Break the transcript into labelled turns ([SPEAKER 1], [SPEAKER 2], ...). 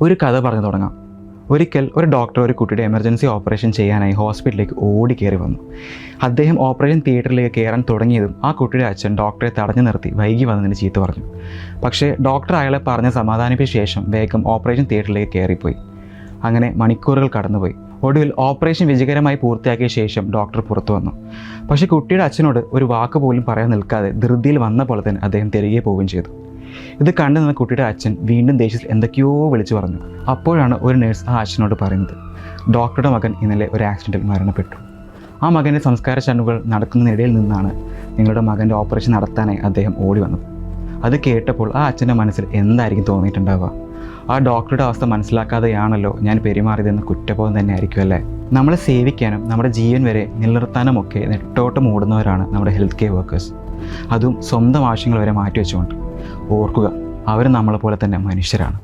[SPEAKER 1] ഒരു കഥ പറഞ്ഞു തുടങ്ങാം. ഒരിക്കൽ ഒരു ഡോക്ടർ ഒരു കുട്ടിയുടെ എമർജൻസി ഓപ്പറേഷൻ ചെയ്യാനായി ഹോസ്പിറ്റലിലേക്ക് ഓടി കയറി വന്നു. അദ്ദേഹം ഓപ്പറേഷൻ തിയേറ്ററിലേക്ക് കയറാൻ തുടങ്ങിയതും ആ കുട്ടിയുടെ അച്ഛൻ ഡോക്ടറെ തടഞ്ഞു നിർത്തി വൈകി വന്നതിന് ചീത്ത പറഞ്ഞു. പക്ഷേ ഡോക്ടർ അയാളെ പറഞ്ഞ് സമാധാനിപ്പിച്ച ശേഷം വേഗം ഓപ്പറേഷൻ തിയേറ്ററിലേക്ക് കയറിപ്പോയി. അങ്ങനെ മണിക്കൂറുകൾ കടന്നുപോയി. ഒടുവിൽ ഓപ്പറേഷൻ വിജയകരമായി പൂർത്തിയാക്കിയ ശേഷം ഡോക്ടർ പുറത്തു വന്നു. പക്ഷേ കുട്ടിയുടെ അച്ഛനോട് ഒരു വാക്ക് പോലും പറയാൻ നിൽക്കാതെ ധൃതിയിൽ വന്ന പോലെ തന്നെ അദ്ദേഹം തിരികെ പോവുകയും ചെയ്തു. ഇത് കണ്ടു നിന്ന കുട്ടിയുടെ അച്ഛൻ വീണ്ടും ദേഷ്യത്തിൽ എന്തൊക്കെയോ വിളിച്ചു പറഞ്ഞു. അപ്പോഴാണ് ഒരു നേഴ്സ് ആ അച്ഛനോട് പറയുന്നത്, ഡോക്ടറുടെ മകൻ ഇന്നലെ ഒരു ആക്സിഡൻറ്റിൽ മരണപ്പെട്ടു. ആ മകൻ്റെ സംസ്കാര ചടങ്ങുകൾ നടക്കുന്നതിനിടയിൽ നിന്നാണ് നിങ്ങളുടെ മകൻ്റെ ഓപ്പറേഷൻ നടത്താനായി അദ്ദേഹം ഓടി വന്നത്. അത് കേട്ടപ്പോൾ ആ അച്ഛൻ്റെ മനസ്സിൽ എന്തായിരിക്കും തോന്നിയിട്ടുണ്ടാവുക? ആ ഡോക്ടറുടെ അവസ്ഥ മനസ്സിലാക്കാതെയാണല്ലോ ഞാൻ പെരുമാറിയതെന്ന് കുറ്റബോധം തന്നെ ആയിരിക്കും അല്ലേ? നമ്മളെ സേവിക്കാനും നമ്മുടെ ജീവൻ വരെ നിലനിർത്താനും ഒക്കെ നെട്ടോട്ടം ഓടുന്നവരാണ് നമ്മുടെ ഹെൽത്ത് കെയർ വർക്കേഴ്സ്. അതും സ്വന്തം ആവശ്യങ്ങൾ വരെ മാറ്റിവെച്ചുകൊണ്ട്. ഓർക്കുക, അവർ നമ്മളെപ്പോലെ തന്നെ മനുഷ്യരാണ്.